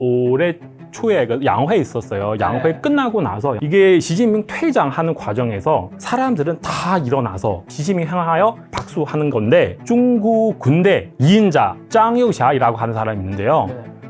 올해 초에 그 양회 있었어요. 양회 끝나고 나서 이게 시진핑 퇴장하는 과정에서 사람들은 다 일어나서 시진핑 향하여 박수하는 건데 중국 군대 2인자 짱요샤이라고 하는 사람이 있는데요.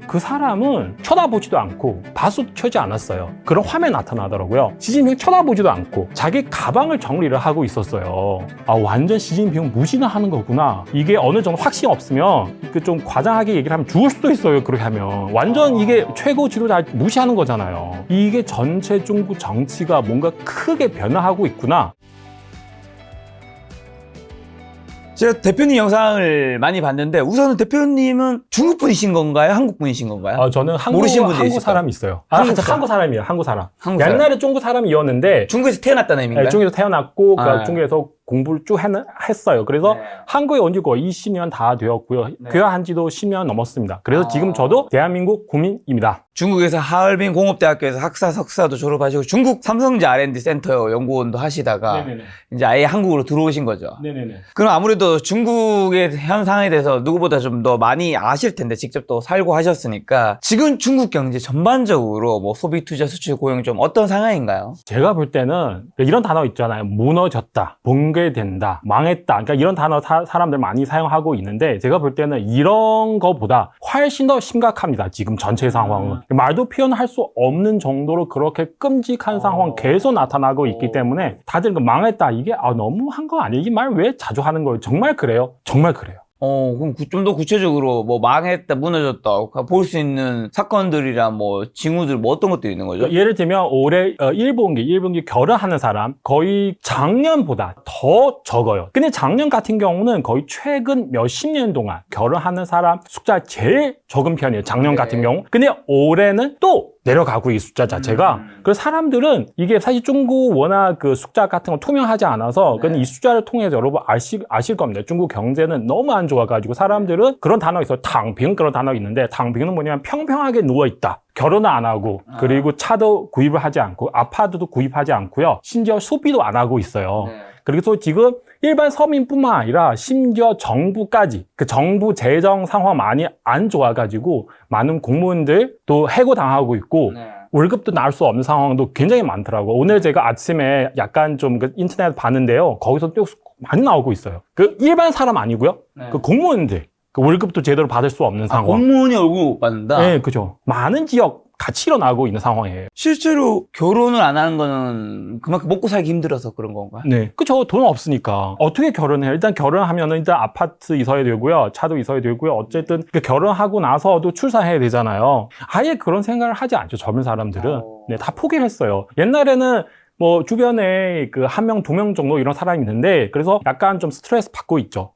그 사람은 쳐다보지도 않고 바수도 켜지 않았어요. 그런 화면이 나타나더라고요. 시진핑 쳐다보지도 않고 자기 가방을 정리를 하고 있었어요. 아, 완전 시진핑 무시나 하는 거구나. 이게 어느 정도 확신이 없으면 그 좀 과장하게 얘기를 하면 죽을 수도 있어요. 그렇게 하면 완전 이게 최고 지도자 무시하는 거잖아요. 이게 전체 중국 정치가 뭔가 크게 변화하고 있구나. 제가 대표님 영상을 많이 봤는데 우선은 대표님은 중국 분이신 건가요? 한국 분이신 건가요? 저는 한국 사람이 있어요. 한국 사람이에요. 한국 사람. 옛날에 중국 사람이었는데 중국에서 태어났다는 의미인가요? 네, 중국에서 태어났고 중국에서 공부를 쭉 했어요. 그래서 한국에 온 지 거의 20년 다 되었고요. 귀화한 지도 10년 넘었습니다. 그래서 지금 저도 대한민국 국민입니다. 중국에서 하얼빈 공업대학교에서 학사, 석사도 졸업하시고 중국 삼성제 R&D 센터 연구원도 하시다가 이제 아예 한국으로 들어오신 거죠. 그럼 아무래도 중국의 현상에 대해서 누구보다 좀 더 많이 아실 텐데 직접 또 살고 하셨으니까 지금 중국 경제 전반적으로 뭐 소비, 투자, 수출, 고용 좀 어떤 상황인가요? 제가 볼 때는 이런 단어 있잖아요. 무너졌다, 붕괴된다, 망했다. 그러니까 이런 단어 사람들 많이 사용하고 있는데 제가 볼 때는 이런 거보다 훨씬 더 심각합니다. 지금 전체 상황은. 말도 표현할 수 없는 정도로 그렇게 끔찍한 상황 계속 나타나고 있기 때문에 다들 망했다. 이게 너무 한 거 아니에요? 이 말 왜 자주 하는 거예요? 정말 그래요? 정말 그래요. 그럼 좀 더 구체적으로 뭐 망했다, 무너졌다 볼 수 있는 사건들이랑 뭐 징후들 뭐 어떤 것들이 있는 거죠? 예를 들면 올해 1분기 결혼하는 사람 거의 작년보다 더 적어요. 근데 작년 같은 경우는 거의 최근 몇십 년 동안 결혼하는 사람 숫자 제일 적은 편이에요. 작년 같은 경우. 근데 올해는 또 내려가고 이 숫자 자체가. 그래서 사람들은 이게 사실 중국 워낙 그 숫자 같은 거 투명하지 않아서 이 숫자를 통해서 여러분 아실 겁니다. 중국 경제는 너무 안 좋아가지고 사람들은 그런 단어가 있어요. 탕빙 그런 단어가 있는데 탕빙은 뭐냐면 평평하게 누워있다. 결혼을 안 하고 그리고 차도 구입을 하지 않고 아파트도 구입하지 않고요. 심지어 소비도 안 하고 있어요. 그래서 지금 일반 서민뿐만 아니라 심지어 정부까지 그 정부 재정 상황 많이 안 좋아가지고 많은 공무원들 또 해고당하고 있고 월급도 나올 수 없는 상황도 굉장히 많더라고요. 오늘 제가 아침에 약간 좀 그 인터넷 봤는데요. 거기서 또 많이 나오고 있어요. 그 일반 사람 아니고요. 그 공무원들 그 월급도 제대로 받을 수 없는 상황. 공무원이 월급 못 받는다? 네, 그죠. 많은 지역 같이 일어나고 있는 상황이에요. 실제로 결혼을 안 하는 거는 그만큼 먹고 살기 힘들어서 그런 건가요? 네. 그쵸. 돈 없으니까. 어떻게 결혼해요? 일단 결혼하면은 일단 아파트 있어야 되고요. 차도 있어야 되고요. 어쨌든 그 결혼하고 나서도 출산해야 되잖아요. 아예 그런 생각을 하지 않죠. 젊은 사람들은. 네, 다 포기를 했어요. 옛날에는 뭐 주변에 그 1명, 2명 정도 이런 사람이 있는데 그래서 약간 좀 스트레스 받고 있죠.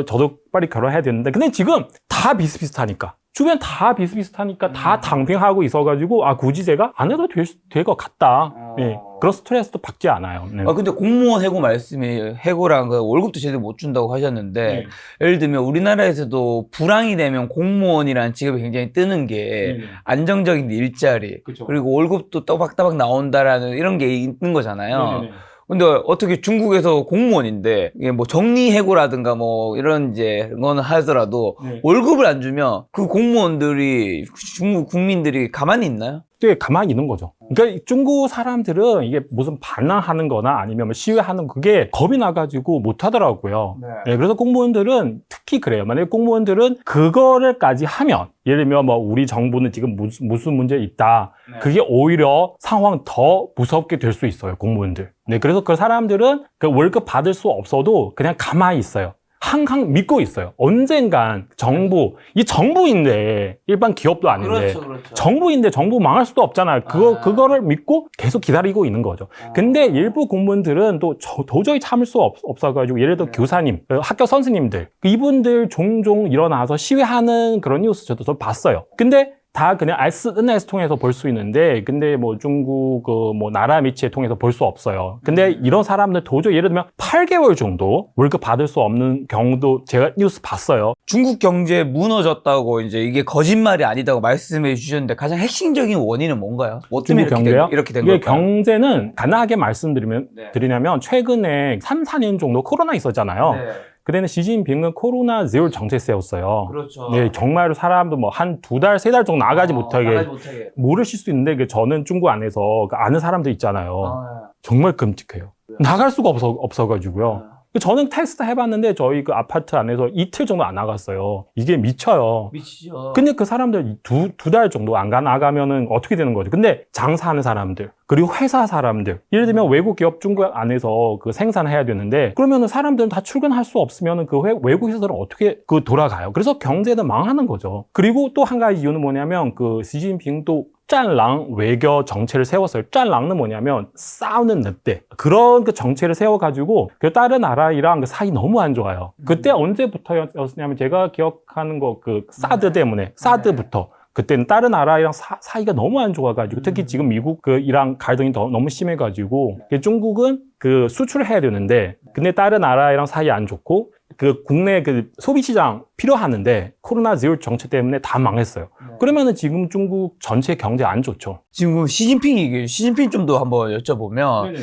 저도 빨리 결혼해야 되는데 근데 지금 다 비슷비슷하니까. 주변 다 비슷비슷하니까 다 당빙하고 있어가지고 굳이 제가 안 해도 될 것 같다. 네, 그런 스트레스도 받지 않아요. 네. 근데 공무원 해고 말씀이 해고랑 그 월급도 제대로 못 준다고 하셨는데 예를 들면 우리나라에서도 불황이 되면 공무원이라는 직업이 굉장히 뜨는 게 안정적인 일자리 그리고 월급도 따박따박 나온다라는 이런 게 있는 거잖아요. 근데 어떻게 중국에서 공무원인데 이게 뭐 정리해고라든가 뭐 이런 이제 거는 하더라도 월급을 안 주면 그 공무원들이 중국 국민들이 가만히 있나요? 네, 가만히 있는 거죠. 그러니까 중국 사람들은 이게 무슨 반항하는 거나 아니면 뭐 시위하는 그게 겁이 나가지고 못 하더라고요. 네, 그래서 공무원들은 특히 그래요. 만약에 공무원들은 그거를까지 하면 예를 들면 뭐 우리 정부는 지금 무슨 문제 있다. 그게 오히려 상황 더 무섭게 될 수 있어요. 공무원들. 네, 그래서 그 사람들은 그 월급 받을 수 없어도 그냥 가만히 있어요. 항상 믿고 있어요. 언젠간 이 정부인데 일반 기업도 아닌데 정부인데 정부 망할 수도 없잖아요. 그거를 믿고 계속 기다리고 있는 거죠. 근데 일부 공무원들은 또 도저히 참을 수 없어가지고 예를 들어 교사님, 학교 선생님들 이분들 종종 일어나서 시위하는 그런 뉴스 저도 봤어요. 근데 다 그냥 SNS 통해서 볼 수 있는데 근데 뭐 중국 뭐 나라 매체 통해서 볼 수 없어요. 근데 이런 사람들 도저히 예를 들면 8개월 정도 월급 받을 수 없는 경우도 제가 뉴스 봤어요. 중국 경제 무너졌다고 이제 이게 거짓말이 아니다고 말씀해 주셨는데 가장 핵심적인 원인은 뭔가요? 뭐 때문에 이렇게 된 걸까요? 경제는 간단하게 말씀드리냐면 최근에 3, 4년 정도 코로나 있었잖아요. 그때는 시진핑은 코로나 제로 정책 세웠어요. 그렇죠. 네, 정말로 사람도 뭐 한 2달, 3달 정도 나가지 못하게 모르실 수 있는데 저는 중국 안에서 아는 사람들 있잖아요. 정말 끔찍해요. 나갈 수가 없어가지고요. 저는 테스트 해봤는데 저희 그 아파트 안에서 이틀 정도 안 나갔어요. 이게 미쳐요. 미치죠. 근데 그 사람들 두 달 정도 안 나가면은 어떻게 되는 거죠? 근데 장사하는 사람들, 그리고 회사 사람들, 예를 들면 외국 기업 중국 안에서 그 생산해야 되는데 그러면은 사람들은 다 출근할 수 없으면은 그 외국 회사들은 어떻게 그 돌아가요? 그래서 경제는 망하는 거죠. 그리고 또 한 가지 이유는 뭐냐면 그 시진핑도 짠랑 외교 정책을 세웠어요. 짠랑은 뭐냐면 싸우는 늑대. 그런 그 정책을 세워가지고 그 다른 나라랑 그 사이 너무 안 좋아요. 그때 언제부터였냐면 제가 기억하는 거 그 사드 때문에 사드부터. 그때는 다른 나라랑 사이가 너무 안 좋아가지고 특히 지금 미국 그 이랑 갈등이 너무 심해가지고 중국은 그 수출을 해야 되는데 근데 다른 나라랑 사이 안 좋고 그 국내 그 소비 시장 필요하는데 코로나 제로 정책 때문에 다 망했어요. 그러면은 지금 중국 전체 경제 안 좋죠. 지금 시진핑 얘기해요. 시진핑 좀 더 한번 여쭤보면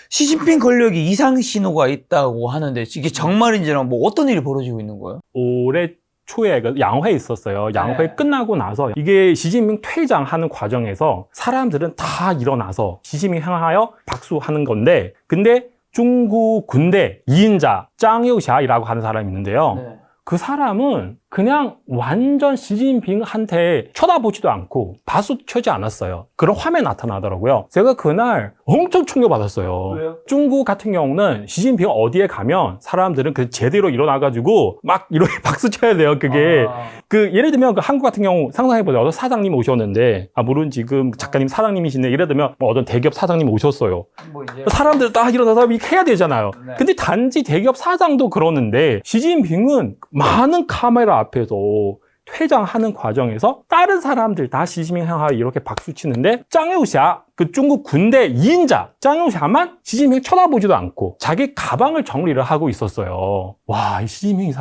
시진핑 권력이 이상 신호가 있다고 하는데 이게 정말인지랑 뭐 어떤 일이 벌어지고 있는 거예요? 올해 초에 그 양회 있었어요. 양회 끝나고 나서 이게 시진핑 퇴장하는 과정에서 사람들은 다 일어나서 시진핑 향하여 박수하는 건데 근데 중국 군대 2인자 짱요샤이라고 하는 사람이 있는데요. 그 사람은 그냥 완전 시진핑한테 쳐다보지도 않고 박수 쳐지 않았어요. 그런 화면이 나타나더라고요. 제가 그날 엄청 충격받았어요. 왜요? 중국 같은 경우는 시진핑 어디에 가면 사람들은 그 제대로 일어나가지고 막 이렇게 박수 쳐야 돼요. 그게 그 예를 들면 그 한국 같은 경우 상상해보세요. 어떤 사장님 오셨는데 물론 지금 작가님 사장님이신데 예를 들면 뭐 어떤 대기업 사장님 오셨어요. 뭐 이제 사람들 다 일어나서 이렇게 해야 되잖아요. 네. 근데 단지 대기업 사장도 그러는데 시진핑은 많은 카메라 앞에서 퇴장하는 과정에서 다른 사람들 다 시진핑 향하여 이렇게 박수 치는데 짱요샤 그 중국 군대 2인자 짱요샤만 시진핑 쳐다보지도 않고 자기 가방을 정리를 하고 있었어요. 와, 이 시진핑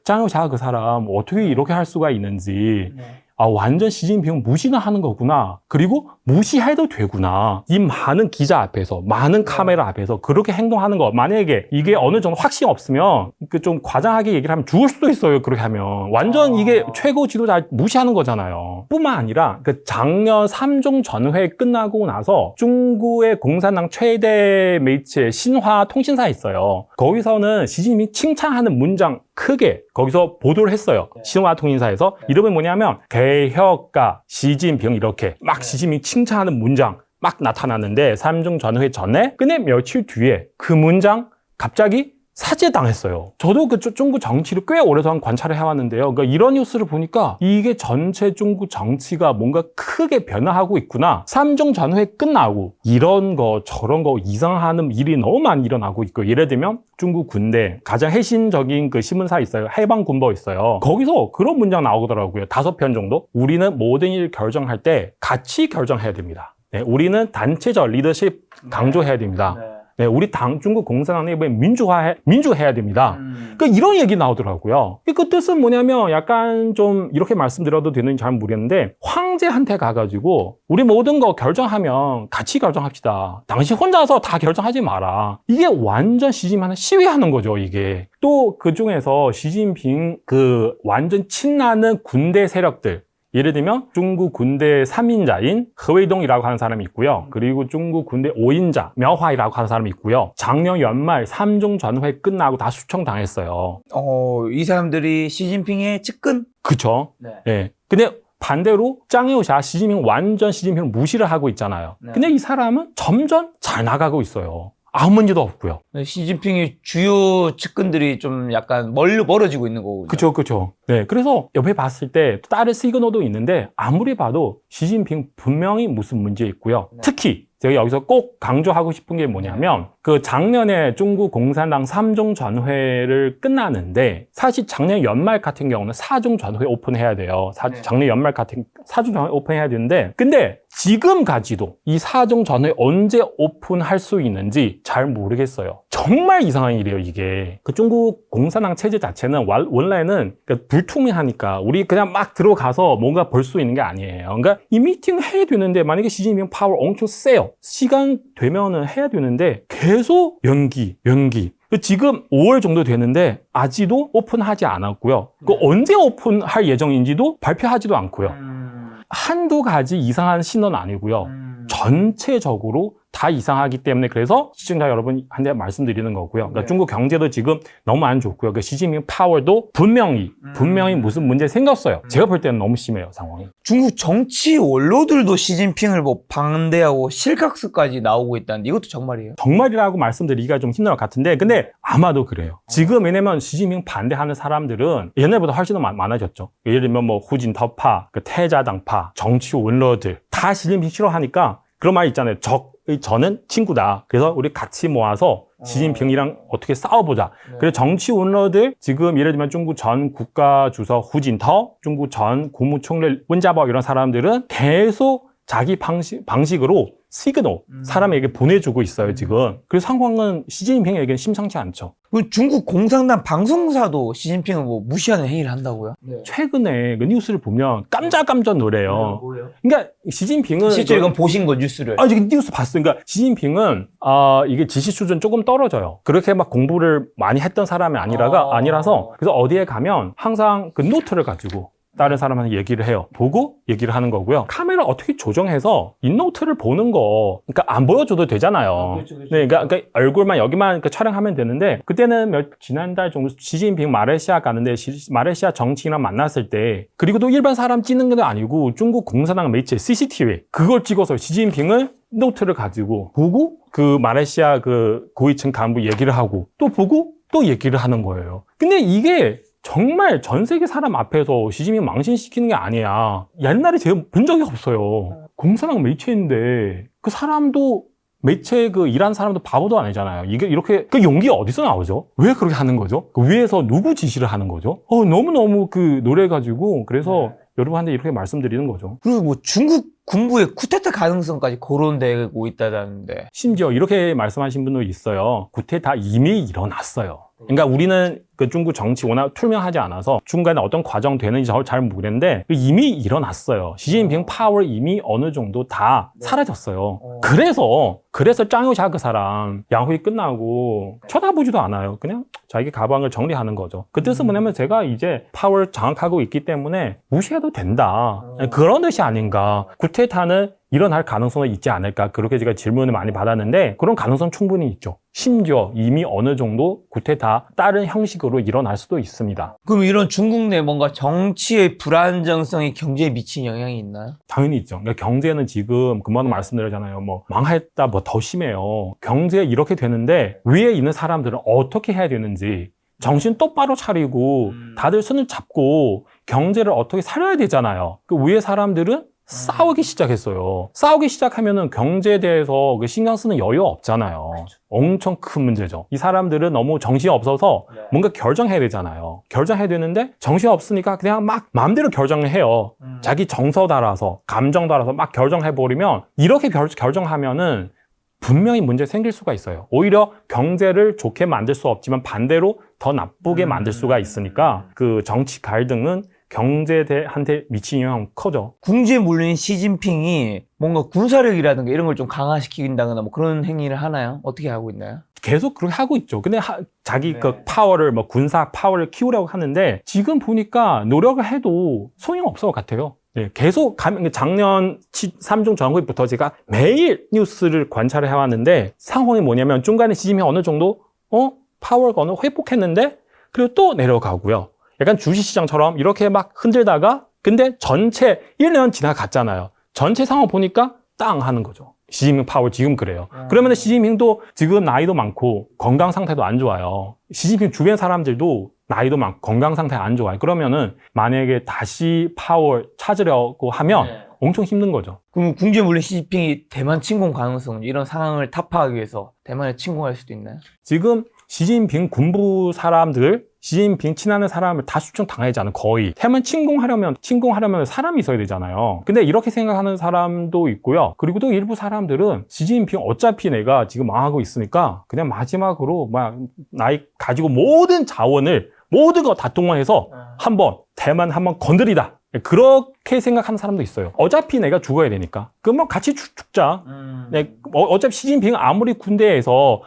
짱요샤 그 사람 어떻게 이렇게 할 수가 있는지. 완전 시진핑은 무시나 하는 거구나. 그리고 무시해도 되구나. 이 많은 기자 앞에서, 많은 카메라 앞에서 그렇게 행동하는 거. 만약에 이게 어느 정도 확신 없으면 그 좀 과장하게 얘기를 하면 죽을 수도 있어요. 그렇게 하면. 완전 이게 최고 지도자 무시하는 거잖아요. 뿐만 아니라 그 작년 3중 전회 끝나고 나서 중국의 공산당 최대 매체 신화 통신사 있어요. 거기서는 시진핑 칭찬하는 문장 크게 거기서 보도를 했어요. 신화 통신사에서. 이름은 뭐냐면 개혁가 시진핑 이렇게 막 시진핑 칭찬하는 문장 막 나타났는데 3중 전회 전에 근데 며칠 뒤에 그 문장 갑자기 사죄당했어요. 저도 그 중국 정치를 꽤 오랫동안 관찰을 해왔는데요. 그러니까 이런 뉴스를 보니까 이게 전체 중국 정치가 뭔가 크게 변화하고 있구나. 3중 전회 끝나고 이런 거 저런 거 이상하는 일이 너무 많이 일어나고 있고 예를 들면 중국 군대 가장 핵심적인 그 신문사 있어요. 해방군보 있어요. 거기서 그런 문장 나오더라고요. 5편 정도. 우리는 모든 일 결정할 때 같이 결정해야 됩니다. 네, 우리는 단체적 리더십 강조해야 됩니다. 네, 우리 중국 공산당 내부에 민주화해야 됩니다. 그러니까 이런 얘기 나오더라고요. 그 뜻은 뭐냐면 약간 좀 이렇게 말씀드려도 되는지 잘 모르겠는데 황제한테 가가지고 우리 모든 거 결정하면 같이 결정합시다. 당신 혼자서 다 결정하지 마라. 이게 완전 시진핑한테 시위하는 거죠, 이게. 또 그중에서 시진핑 그 완전 친나는 군대 세력들 예를 들면 중국 군대 3인자인 허웨이동이라고 하는 사람이 있고요. 그리고 중국 군대 5인자苗화이라고 하는 사람이 있고요. 작년 연말 3중 전회 끝나고 다 수청당했어요. 이 사람들이 시진핑의 측근? 그쵸? 네. 근데 반대로 짱요샤 시진핑 완전 시진핑을 무시를 하고 있잖아요. 근데 이 사람은 점점 잘 나가고 있어요. 아무 문제도 없고요. 시진핑의 주요 측근들이 좀 약간 멀어지고 있는 거군요. 그쵸. 네. 그래서 옆에 봤을 때 다른 시그널도 있는데 아무리 봐도 시진핑 분명히 무슨 문제 있고요. 특히 제가 여기서 꼭 강조하고 싶은 게 뭐냐면 그 작년에 중국 공산당 3중 전회를 끝나는데 사실 작년 연말 같은 경우는 4중 전회 오픈해야 돼요. 작년 연말 같은 4중 전회 오픈해야 되는데 근데 지금까지도 이 4중 전회 언제 오픈할 수 있는지 잘 모르겠어요. 정말 이상한 일이에요, 이게. 그 중국 공산당 체제 자체는 원래는 불투명하니까 우리 그냥 막 들어가서 뭔가 볼 수 있는 게 아니에요. 그러니까 이 미팅 해야 되는데 만약에 시진핑 파워 엄청 세요. 시간 되면은 해야 되는데 계속 연기. 지금 5월 정도 되는데 아직도 오픈하지 않았고요. 언제 오픈할 예정인지도 발표하지도 않고요. 한두 가지 이상한 신호는 아니고요. 전체적으로 다 이상하기 때문에 그래서 시청자 여러분한테 말씀드리는 거고요. 그러니까 중국 경제도 지금 너무 안 좋고요. 그 시진핑 파워도 분명히 무슨 문제 생겼어요. 제가 볼 때는 너무 심해요, 상황이. 중국 정치 원로들도 시진핑을 뭐 반대하고 실각스까지 나오고 있다는데 이것도 정말이에요? 정말이라고 말씀드리기가 좀 힘들 것 같은데 근데 아마도 그래요. 지금 왜냐면 시진핑 반대하는 사람들은 옛날보다 훨씬 더 많아졌죠. 예를 들면 뭐 후진터파, 그 태자당파, 정치 원로들 다 시진핑 싫어하니까 그런 말 있잖아요. 저는 친구다. 그래서 우리 같이 모아서 시진핑이랑 어떻게 싸워보자. 그래서 정치 원로들 지금 예를 들면 중국 전 국가주석 후진터, 중국 전 국무총리温家宝 이런 사람들은 계속 자기 방식으로 시그널 사람에게 보내주고 있어요, 지금. 그래서 상황은 시진핑에게는 심상치 않죠. 중국 공산당 방송사도 시진핑을 뭐 무시하는 행위를 한다고요? 네. 최근에 그 뉴스를 보면 깜짝깜짝 놀래요. 뭐예요? 그러니까 시진핑은 실제 이건 보신 거 뉴스를? 지금 뉴스 봤어요. 그러니까 시진핑은 이게 지식 수준 조금 떨어져요. 그렇게 막 공부를 많이 했던 사람이 아니라서 그래서 어디에 가면 항상 그 노트를 가지고 다른 사람한테 얘기를 해요. 보고 얘기를 하는 거고요. 카메라 어떻게 조정해서 인노트를 보는 거, 그러니까 안 보여줘도 되잖아요. 그렇죠. 네, 그러니까 얼굴만 여기만 촬영하면 되는데 그때는 지난달 정도 시진핑 마레시아 가는데 마레시아 정치인이랑 만났을 때 그리고 또 일반 사람 찍는 게 아니고 중국 공산당 매체 CCTV 그걸 찍어서 시진핑을 노트를 가지고 보고 그 마레시아 그 고위층 간부 얘기를 하고 또 보고 또 얘기를 하는 거예요. 근데 이게 정말 전 세계 사람 앞에서 시진핑 망신시키는 게 아니야. 옛날에 제가 본 적이 없어요. 공산당 매체인데 그 사람도 매체 그 일하는 사람도 바보도 아니잖아요. 이게 이렇게 그 용기가 어디서 나오죠? 왜 그렇게 하는 거죠? 그 위에서 누구 지시를 하는 거죠? 너무너무 그 노래가지고 그래서 여러분한테 이렇게 말씀드리는 거죠. 그리고 뭐 중국 군부의 쿠데타 가능성까지 거론되고 있다는데 심지어 이렇게 말씀하신 분도 있어요. 쿠데타 이미 일어났어요. 그러니까 우리는 그 중국 정치 워낙 투명하지 않아서 중간에 어떤 과정 되는지 잘 모르겠는데 이미 일어났어요. 시진핑 파워 이미 어느 정도 다 사라졌어요. 그래서 짱요샤 그 사람 양회의 끝나고 쳐다보지도 않아요. 그냥 자기 가방을 정리하는 거죠. 그 뜻은 뭐냐면 제가 이제 파워를 장악하고 있기 때문에 무시해도 된다. 그런 뜻이 아닌가. 쿠데타는 일어날 가능성은 있지 않을까. 그렇게 제가 질문을 많이 받았는데 그런 가능성 충분히 있죠. 심지어 이미 어느 정도 쿠데타 다른 형식으로 일어날 수도 있습니다. 그럼 이런 중국 내 뭔가 정치의 불안정성이 경제에 미친 영향이 있나요? 당연히 있죠. 그러니까 경제는 지금 금방 말씀드렸잖아요. 뭐 망했다 뭐 더 심해요. 경제 이렇게 되는데 위에 있는 사람들은 어떻게 해야 되는지 정신 똑바로 차리고 다들 손을 잡고 경제를 어떻게 살려야 되잖아요. 그 위에 사람들은 싸우기 시작했어요. 싸우기 시작하면은 경제에 대해서 그 신경 쓰는 여유가 없잖아요. 그렇죠. 엄청 큰 문제죠. 이 사람들은 너무 정신이 없어서 뭔가 결정해야 되잖아요. 결정해야 되는데 정신이 없으니까 그냥 막 마음대로 결정을 해요. 자기 정서 따라서 감정 따라서 막 결정해버리면 이렇게 결정하면은 분명히 문제 생길 수가 있어요. 오히려 경제를 좋게 만들 수 없지만 반대로 더 나쁘게 만들 수가 있으니까 그 정치 갈등은 경제한테 미친 영향은 커져. 궁지에 몰린 시진핑이 뭔가 군사력이라든가 이런 걸 좀 강화시킨다거나 뭐 그런 행위를 하나요? 어떻게 하고 있나요? 계속 그렇게 하고 있죠. 근데 자기 그 파워를 뭐 군사 파워를 키우려고 하는데 지금 보니까 노력을 해도 소용없을 것 같아요. 네, 계속 작년 3중 전국부터 제가 매일 뉴스를 관찰을 해왔는데 상황이 뭐냐면 중간에 시진핑이 어느 정도 파워가 어느 회복했는데 그리고 또 내려가고요. 약간 주식시장처럼 이렇게 막 흔들다가 근데 전체 1년 지나갔잖아요. 전체 상황 보니까 땅 하는 거죠. 시진핑 파워 지금 그래요. 그러면 시진핑도 지금 나이도 많고 건강 상태도 안 좋아요. 시진핑 주변 사람들도 나이도 많고 건강 상태가 안 좋아요. 그러면은 만약에 다시 파워 찾으려고 하면 엄청 힘든 거죠. 그럼 궁지에 몰린 시진핑이 대만 침공 가능성 이런 상황을 타파하기 위해서 대만에 침공할 수도 있나요? 지금 시진핑 군부 사람들 시진핑 친하는 사람을 다 수청당하잖아요. 거의. 대만 침공하려면 사람이 있어야 되잖아요. 근데 이렇게 생각하는 사람도 있고요. 그리고 또 일부 사람들은 시진핑 어차피 내가 지금 망하고 있으니까 그냥 마지막으로 막 나이 가지고 모든 자원을 모든 거 다 동원해서 대만 한번 건드리다. 그렇게 생각하는 사람도 있어요. 어차피 내가 죽어야 되니까. 그러면 같이 죽자. 네, 어차피 시진핑 아무리 군대에서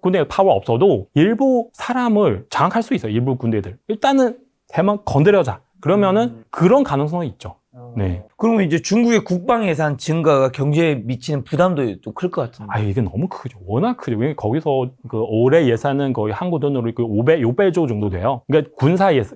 군대에 파워 없어도 일부 사람을 장악할 수 있어요. 일부 군대들. 일단은 대만 건드려자. 그러면은 그런 가능성이 있죠. 네. 그러면 이제 중국의 국방 예산 증가가 경제에 미치는 부담도 좀 클 것 같은데. 아, 이게 너무 크죠. 워낙 크죠. 왜냐면 거기서 그 올해 예산은 거의 한국 돈으로 그 6배조 정도 돼요. 그러니까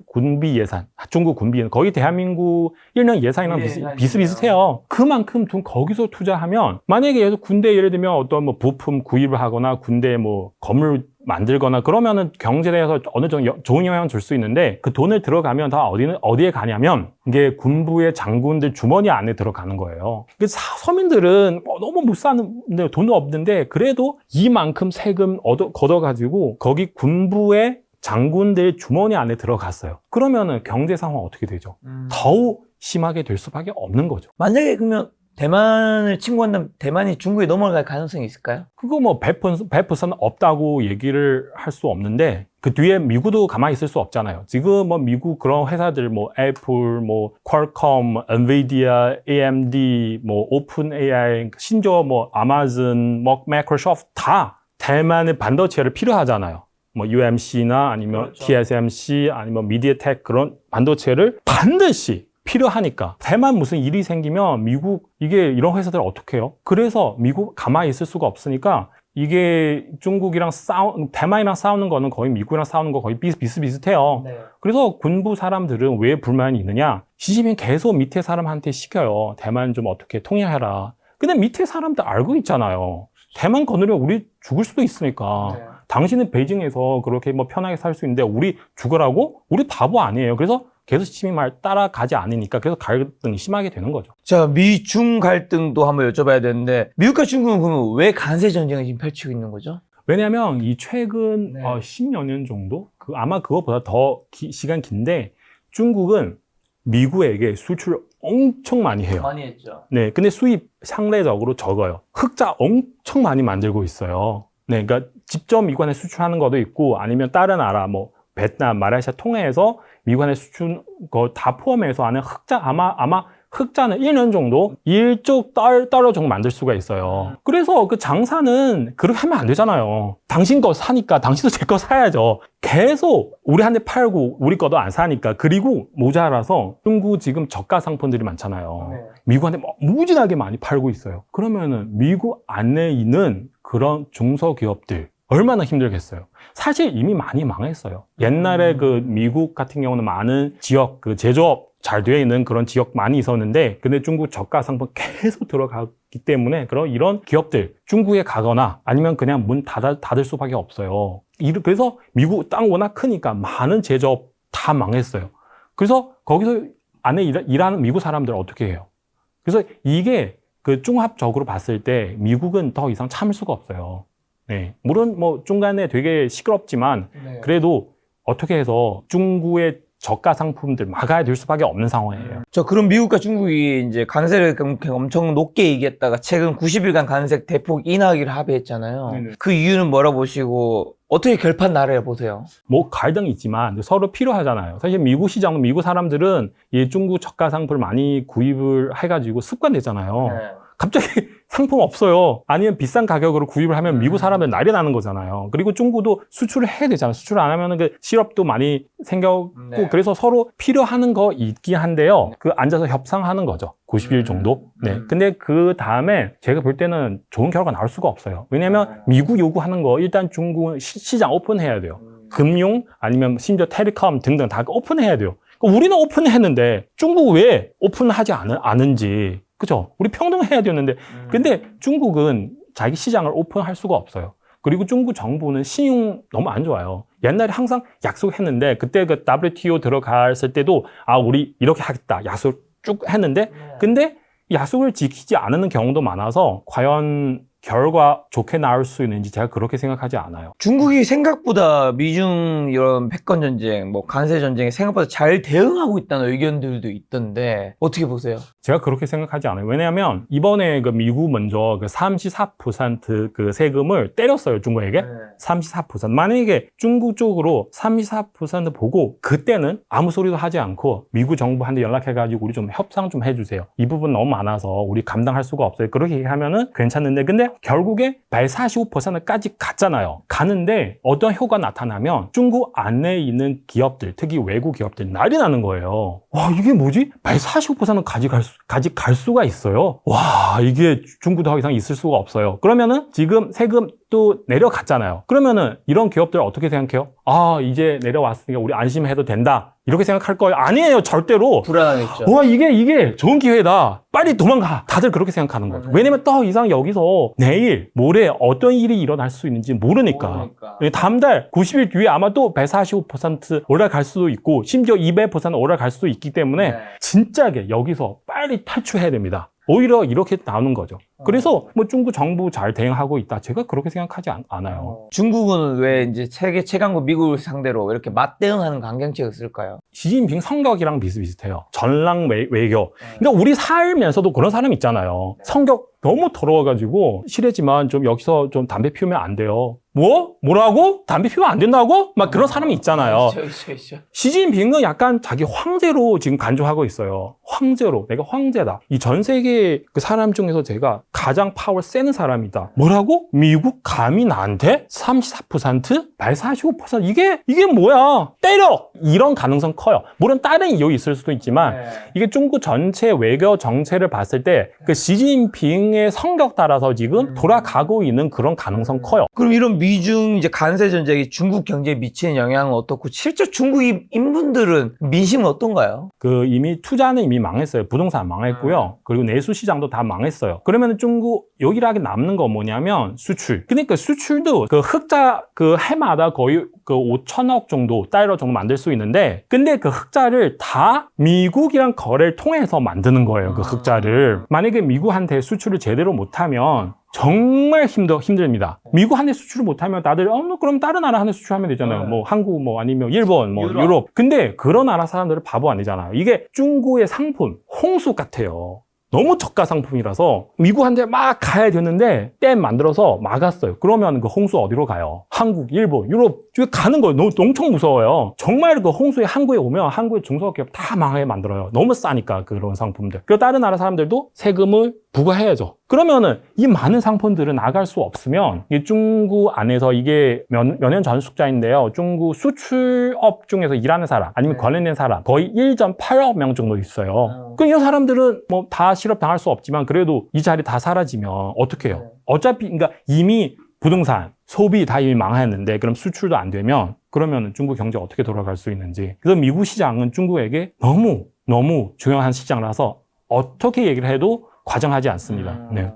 군비 예산, 중국 군비 예산, 거의 대한민국 1년 예산이랑 비슷비슷해요. 그만큼 돈 거기서 투자하면 만약에 군대 예를 들면 어떤 뭐 부품 구입을 하거나 군대 뭐 건물 만들거나 그러면은 경제에 대해서 어느 정도 좋은 영향을 줄 수 있는데 그 돈을 들어가면 다 어디에 가냐면 이게 군부의 장군들 주머니 안에 들어가는 거예요. 서민들은 너무 못 사는데 돈도 없는데 그래도 이만큼 세금 걷어가지고 거기 군부의 장군들 주머니 안에 들어갔어요. 그러면은 경제 상황 어떻게 되죠? 더욱 심하게 될 수밖에 없는 거죠. 만약에 그러면 대만을 침공한다면 대만이 중국에 넘어갈 가능성이 있을까요? 그거 뭐 100% 없다고 얘기를 할 수 없는데 그 뒤에 미국도 가만히 있을 수 없잖아요. 지금 뭐 미국 그런 회사들 뭐 애플, 뭐 퀄컴, 엔비디아, AMD, 뭐 오픈 AI, 심지어 뭐 아마존, 뭐 마이크로소프트 다 대만의 반도체를 필요하잖아요. 뭐 UMC나 아니면 그렇죠. TSMC 아니면 미디어텍 그런 반도체를 반드시 필요하니까 대만 무슨 일이 생기면 미국 이게 이런 회사들 어떻게 해요? 그래서 미국 가만히 있을 수가 없으니까 이게 중국이랑 대만이랑 싸우는 거는 거의 미국이랑 싸우는 거 거의 비슷비슷해요. 네. 그래서 군부 사람들은 왜 불만이 있느냐? 시진핑 계속 밑에 사람한테 시켜요. 대만 좀 어떻게 통일해라. 근데 밑에 사람들 알고 있잖아요. 대만 거느리면 우리 죽을 수도 있으니까. 네. 당신은 베이징에서 그렇게 뭐 편하게 살 수 있는데 우리 죽으라고? 우리 바보 아니에요. 그래서 계속 시민의 말 따라가지 않으니까 그래서 갈등이 심하게 되는 거죠. 자, 미중 갈등도 한번 여쭤봐야 되는데 미국과 중국은 그러면 왜 간세 전쟁을 지금 펼치고 있는 거죠? 왜냐하면 이 최근 네. 10여 년 정도 아마 그것보다 더 시간 긴데 중국은 미국에게 수출을 엄청 많이 해요. 많이 했죠. 네, 근데 수입 상대적으로 적어요. 흑자 엄청 많이 만들고 있어요. 네, 그러니까 직접 미국에 수출하는 것도 있고 아니면 다른 나라 뭐 베트남, 말레이시아 통해서 미국에 수출 거 다 포함해서 하는 흑자 아마 흑자는 1년 정도 1조 달러 정도 만들 수가 있어요. 그래서 그 장사는 그렇게 하면 안 되잖아요. 당신 거 사니까 당신도 제 거 사야죠. 계속 우리한테 팔고 우리 거도 안 사니까. 그리고 모자라서 중국 지금 저가 상품들이 많잖아요. 네. 미국한테 무진하게 많이 팔고 있어요. 그러면은 미국 안에 있는 그런 중소기업들 얼마나 힘들겠어요. 사실 이미 많이 망했어요. 옛날에 그 미국 같은 경우는 많은 지역 그 제조업 잘 되어 있는 그런 지역 많이 있었는데 근데 중국 저가 상품 계속 들어가기 때문에 이런 기업들 중국에 가거나 아니면 그냥 문 닫을 수밖에 없어요. 그래서 미국 땅 워낙 크니까 많은 제조업 다 망했어요. 그래서 거기서 안에 일하는 미국 사람들 어떻게 해요? 그래서 이게 그 종합적으로 봤을 때 미국은 더 이상 참을 수가 없어요. 네. 물론 뭐 중간에 되게 시끄럽지만 네. 그래도 어떻게 해서 중국의 저가 상품들 막아야 될 수밖에 없는 상황이에요. 그럼 미국과 중국이 이제 관세를 엄청 높게 얘기했다가 최근 90일간 관세 대폭 인하하기로 합의했잖아요. 네네. 그 이유는 뭐라 보시고 어떻게 결판 나를 보세요? 뭐 갈등이 있지만 서로 필요하잖아요. 사실 미국 시장은 미국 사람들은 이 중국 저가 상품을 많이 구입을 해가지고 습관됐잖아요. 네. 갑자기 상품 없어요. 아니면 비싼 가격으로 구입을 하면 미국 사람들 난리 나는 거잖아요. 그리고 중국도 수출을 해야 되잖아요. 수출 안 하면 그 실업도 많이 생겼고 네. 그래서 서로 필요하는 거 있긴 한데요. 그 앉아서 협상하는 거죠. 90일 정도. 네. 근데 그 다음에 제가 볼 때는 좋은 결과가 나올 수가 없어요. 왜냐면 미국 요구하는 거 일단 중국은 시장 오픈해야 돼요. 금융 아니면 심지어 텔레콤 등등 다 오픈해야 돼요. 우리는 오픈했는데 중국 왜 오픈하지 않은지. 그죠? 우리 평등해야 되는데. 근데 중국은 자기 시장을 오픈할 수가 없어요. 그리고 중국 정부는 신용 너무 안 좋아요. 옛날에 항상 약속했는데 그때 그 WTO 들어갔을 때도 우리 이렇게 하겠다. 약속 쭉 했는데 근데 약속을 지키지 않는 경우도 많아서 과연 결과 좋게 나올 수 있는지 제가 그렇게 생각하지 않아요. 중국이 생각보다 미중 이런 패권 전쟁, 뭐 관세 전쟁에 생각보다 잘 대응하고 있다는 의견들도 있던데 어떻게 보세요? 제가 그렇게 생각하지 않아요. 왜냐하면 이번에 그 미국 먼저 그 34% 그 세금을 때렸어요, 중국에게. 34%. 만약에 중국 쪽으로 34% 보고 그때는 아무 소리도 하지 않고 미국 정부한테 연락해가지고 우리 좀 협상 좀 해주세요. 이 부분 너무 많아서 우리 감당할 수가 없어요. 그렇게 얘기하면은 괜찮은데, 근데 결국에 45%까지 갔잖아요. 가는데 어떤 효과가 나타나면 중국 안에 있는 기업들, 특히 외국 기업들 난리 나는 거예요. 와, 이게 뭐지? 45%는 갈 수가 있어요. 와, 이게 중국도 더 이상 있을 수가 없어요. 그러면은 지금 세금 또 내려갔잖아요. 그러면은 이런 기업들 어떻게 생각해요? 아, 이제 내려왔으니까 우리 안심해도 된다. 이렇게 생각할 거예요? 아니에요, 절대로. 불안하겠죠. 와, 이게 좋은 기회다. 빨리 도망가. 다들 그렇게 생각하는 거죠. 왜냐면 더 이상 여기서 내일, 모레 어떤 일이 일어날 수 있는지 모르니까. 다음 달 90일 뒤에 아마 또 145% 올라갈 수도 있고, 심지어 200% 올라갈 수도 있기 때문에 진짜게 여기서 빨리 탈출해야 됩니다. 오히려 이렇게 나오는 거죠. 그래서 뭐 중국 정부 잘 대응하고 있다. 제가 그렇게 생각하지 않아요. 중국은 왜 이제 세계 최강국 미국을 상대로 이렇게 맞대응하는 강경책을 쓸까요? 시진핑 성격이랑 비슷비슷해요. 전랑 외교. 그러니까 우리 살면서도 그런 사람 있잖아요. 성격 너무 더러워가지고 실례지만 좀 여기서 좀 담배 피우면 안 돼요. 뭐라고? 담배 피우면 안 된다고? 막 그런 사람이 있잖아요. 시진핑은 약간 자기 황제로 지금 간주하고 있어요. 황제로. 내가 황제다. 이 전 세계 그 사람 중에서 제가 가장 파워 세는 사람이다. 뭐라고? 미국 감히 나한테 34%? 45%? 이게 뭐야? 때려! 이런 가능성 커요. 물론 다른 이유 있을 수도 있지만 이게 중국 전체 외교 정체를 봤을 때 그 시진핑의 성격 따라서 지금 돌아가고 있는 그런 가능성 커요. 그럼 이런 미중 이제 관세 전쟁이 중국 경제에 미치는 영향은 어떻고 실제 중국 인분들은 민심은 어떤가요? 그 이미 투자는 이미 망했어요. 부동산 망했고요. 그리고 내수 시장도 다 망했어요. 그러면 중국 유일하게 남는 거 뭐냐면 수출. 그러니까 수출도 그 흑자 그 해마다 거의 그 5천억 정도 달러 정도 만들 수 있는데, 근데 그 흑자를 다 미국이랑 거래를 통해서 만드는 거예요. 그 흑자를. 만약에 미국한테 수출을 제대로 못하면 정말 힘듭니다. 미국한테 수출을 못하면 다들 그럼 다른 나라한테 수출하면 되잖아요. 뭐 한국, 뭐 아니면 일본, 뭐 유럽. 근데 그런 나라 사람들은 바보 아니잖아요. 이게 중국의 상품, 홍수 같아요. 너무 저가 상품이라서 미국한테 막 가야 되는데 댐 만들어서 막았어요. 그러면 그 홍수 어디로 가요? 한국, 일본, 유럽 쪽에 가는 거예요. 너무 엄청 무서워요. 정말 그 홍수에 한국에 오면 한국의 중소기업 다 망하게 만들어요. 너무 싸니까 그런 상품들. 그리고 다른 나라 사람들도 세금을 부과해야죠. 그러면은 이 많은 상품들은 나갈 수 없으면 이게 중국 안에서 이게 몇 년 전 숫자인데요. 중국 수출업 중에서 일하는 사람 아니면 관련된 사람 거의 1.8억 명 정도 있어요. 그럼 이 사람들은 뭐 다 실업 당할 수 없지만 그래도 이 자리 다 사라지면 어떻게 해요? 어차피 그러니까 이미 부동산, 소비 다 이미 망했는데 그럼 수출도 안 되면 그러면 중국 경제 어떻게 돌아갈 수 있는지. 그래서 미국 시장은 중국에게 너무 중요한 시장이라서 어떻게 얘기를 해도 과정하지 않습니다. 네.